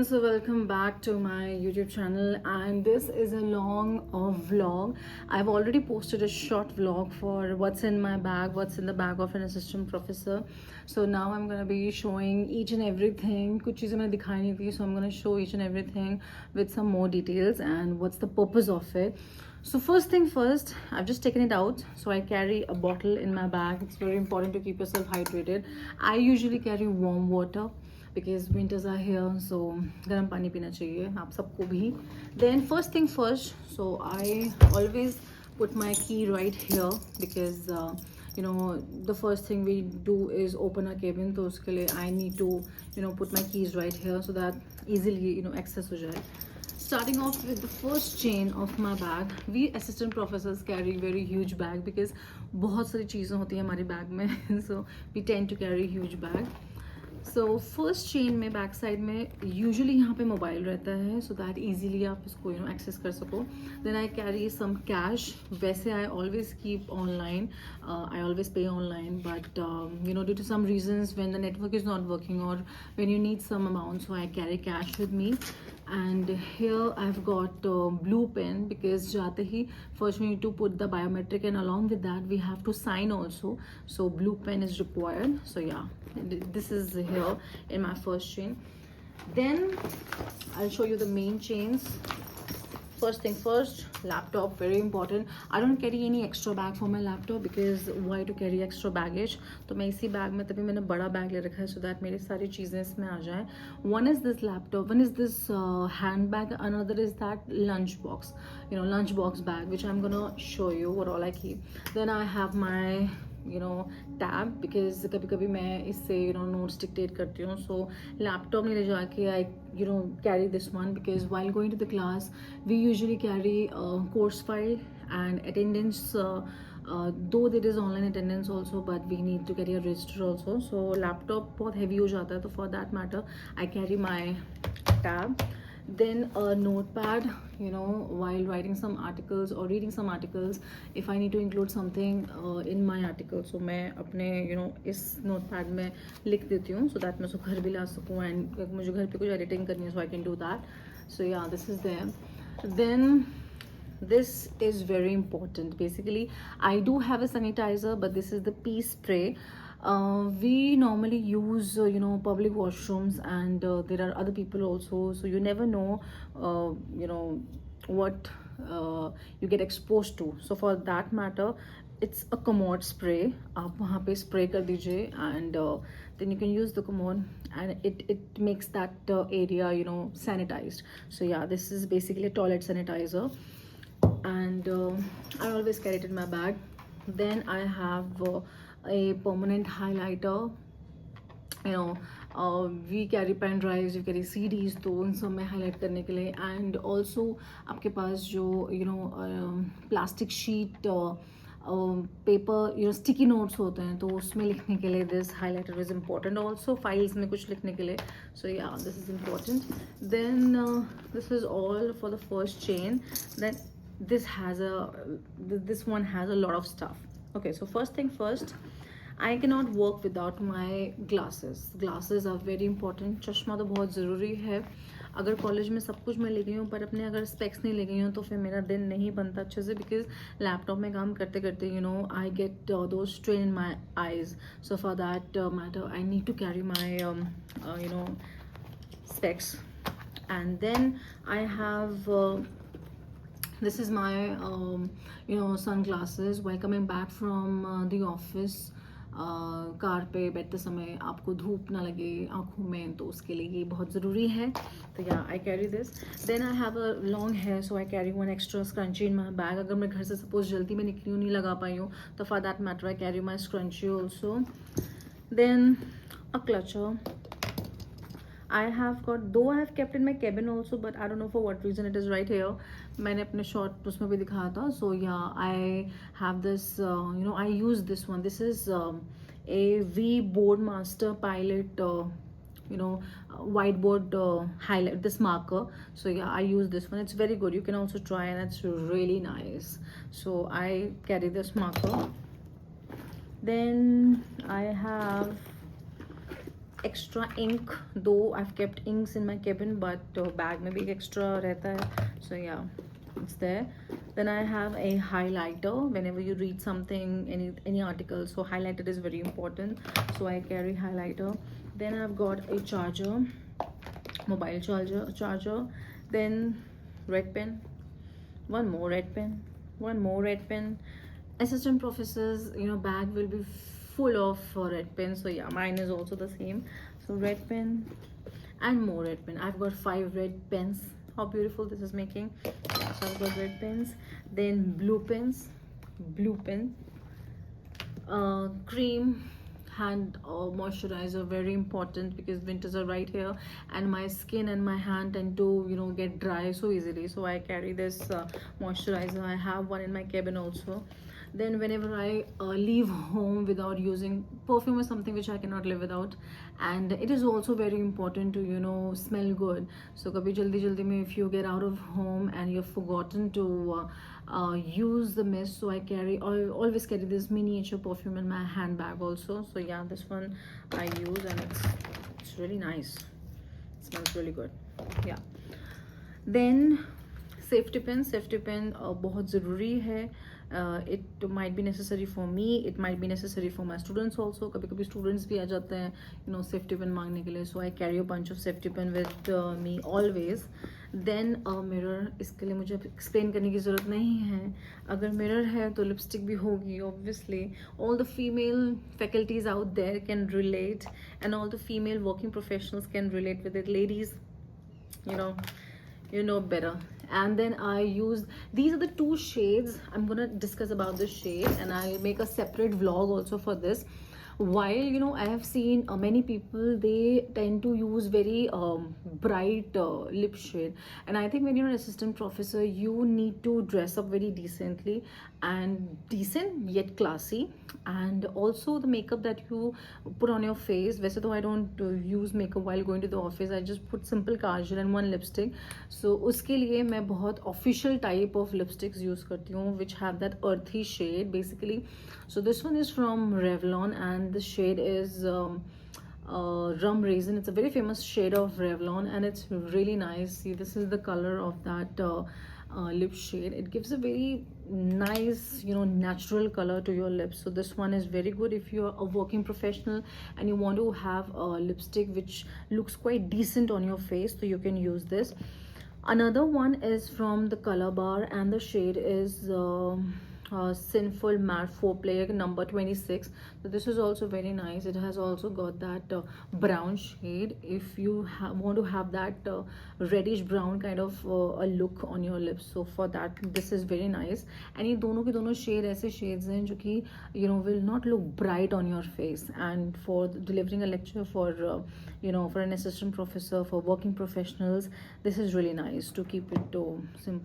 So welcome back to my YouTube channel, and this is a long vlog. I've already posted a short vlog for what's in my bag, what's in the bag of an assistant professor. So now I'm gonna be showing each and everything. कुछ चीज़ें मैंने दिखाई नहीं थी, so I'm gonna show each and everything with some more details and what's the purpose of it. So first thing first, I've just taken it out. So I carry a bottle in my bag. It's very important to keep yourself hydrated. I usually carry warm water because winters are here, so गर्म पानी पीना चाहिए आप सबको भी. Then first thing first, so I always put my key right here because the first thing we do is open a cabin, तो उसके लिए I need to put my keys right here so that easily access हो जाए. Starting off with the first chain of my bag, we assistant professors carry very huge bag because बहुत सारी चीज़ें होती हैं हमारी बैग में so we tend to carry huge bag. So first chain में बैक साइड में यूजुअली यहाँ पे मोबाइल रहता है सो दैट इजीली आप इसको एक्सेस कर सको. Then I carry some cash. वैसे I always keep online, I always pay online, but due to some reasons when the network is not working और when you need some amount, so I carry cash with me. And here I've got blue pen because जाते ही first we need to put the biometric and along with that we have to sign also, so blue pen is required. So yeah, this is here in my first chain. Then I'll show you the main chains. First thing first, laptop, very important. I don't carry any extra bag for my laptop because why to carry extra baggage. तो मैं इसी bag में, तभी मैंने बड़ा bag ले रखा है so that मेरी सारी चीज़ें इसमें आ जाएं. One is this laptop, one is this handbag, another is that lunch box, lunch box bag, which I'm gonna show you what all I keep. Then I have my tab because कभी कभी मैं इससे notes dictate करती हूँ. सो laptop नहीं ले जाके I carry this one because while going to the class we usually carry course file and attendance. Though there is online attendance also but we need to carry a register also. So laptop बहुत heavy हो जाता है तो for that matter I carry my tab. Then a notepad, while writing some articles or reading some articles, if I need to include something in my article, so मैं अपने इस notepad में लिख देती हूँ so that मैं उसको घर भी ला सकूँ and मुझे घर पे कुछ editing करनी है so I can do that. So yeah, this is there. Then this is very important. Basically I do have a sanitizer, but this is the pea spray. We normally use public washrooms and there are other people also, so you never know what you get exposed to. So for that matter it's a commode spray. आप वहाँ पे spray कर दीजिए and then you can use the commode and it makes that area sanitized. So yeah, this is basically a toilet sanitizer and I always carry it in my bag. Then I have a permanent highlighter. We carry pen drives, we carry CDs, तो उन सब में highlight करने के लिए. And also आपके पास जो plastic sheet paper sticky notes होते हैं तो उसमें लिखने के लिए this highlighter is important. Also files में कुछ लिखने के लिए, so yeah, this is important. Then this is all for the first chain. Then this one has a lot of stuff. Okay, so first thing first, I cannot work without my glasses. Glasses are very important. चश्मा तो बहुत ज़रूरी है. अगर college में सब कुछ मैं ले गई हूँ पर अपने अगर स्पेक्स नहीं ले गई हूँ तो फिर मेरा दिन नहीं बनता अच्छे से बिकॉज लैपटॉप में काम करते करते I get too strain in my eyes. So for that matter I need to carry my specs. And then I have this is my sunglasses. While coming back from the office, car पे बैठते समय आपको धूप ना लगे आँखों में तो उसके लिए ये बहुत ज़रूरी है. तो या I carry this. Then I have a long hair so I carry one extra scrunchie in my bag. अगर मैं घर से सपोज जल्दी में निकली हूँ नहीं लगा पाई हूँ तो for that matter I carry my scrunchie also. Then a clutcher. I have got, though I have kept in my cabin also, but I don't know for what reason it is right here. मैंने अपने short उसमें भी दिखाया था. So yeah, I have this, I use this one. This is a V Boardmaster Pilot, whiteboard highlight, this marker. So yeah, I use this one. It's very good. You can also try and it's really nice. So I carry this marker. Then I have extra ink, though I've kept inks in my cabin, but bag में भी एक extra रहता है, so yeah, it's there. Then I have a highlighter. Whenever you read something, any article, so highlighter is very important, so I carry highlighter. Then I've got a charger, mobile charger. Then red pen, one more red pen, one more red pen. Assistant professors, bag will be full of red pens, so yeah, mine is also the same. So red pen and more red pen. I've got 5 red pens. How beautiful this is making. Yeah, so I've got red pens, then blue pens, blue pen, cream, hand moisturizer, very important because winters are right here and my skin and my hand tend to get dry so easily, so I carry this moisturizer. I have one in my cabin also. Then whenever I leave home without using perfume is something which I cannot live without, and it is also very important to smell good. So kabhi jaldi jaldi mein if you get out of home and you've forgotten to use the mist, so I always carry this miniature perfume in my handbag also. So yeah, this one I use and it's really nice, it smells really good. Yeah, then safety pin बहुत ज़रूरी है. It might be necessary for me, it might be necessary for my students also. कभी कभी students भी आ जाते हैं safety pin मांगने के लिए, so I carry a bunch of safety pin with me always. Then mirror, इसके लिए मुझे explain करने की ज़रूरत नहीं है. अगर mirror है तो lipstick भी होगी obviously. All the female faculties out there can relate, and all the female working professionals can relate with it. Ladies, you know better. And then I use, these are the 2 shades. I'm gonna discuss about this shade and I'll make a separate vlog also for this. While I have seen many people, they tend to use very bright lip shade, and I think when you're an assistant professor you need to dress up very decently, and decent yet classy. And also the makeup that you put on your face, वैसे तो I don't use makeup while going to the office. I just put simple kajal and one lipstick. So उसके लिए मैं बहुत official type of lipsticks use करती हूँ which have that earthy shade basically. So this one is from Revlon and the shade is rum raisin. It's a very famous shade of Revlon and it's really nice. See, this is the color of that lip shade. It gives a very nice natural color to your lips. So this one is very good if you're a working professional and you want to have a lipstick which looks quite decent on your face, so you can use this. Another one is from the Color Bar and the shade is Sinful Matte Foreplay number 26. So this is also very nice. It has also got that brown shade if you want to have that reddish brown kind of a look on your lips. So for that this is very nice. And ये दोनों के दोनों shade ऐसे shades हैं जो कि will not look bright on your face. And for delivering a lecture for for an assistant professor, for working professionals, this is really nice to keep it simple.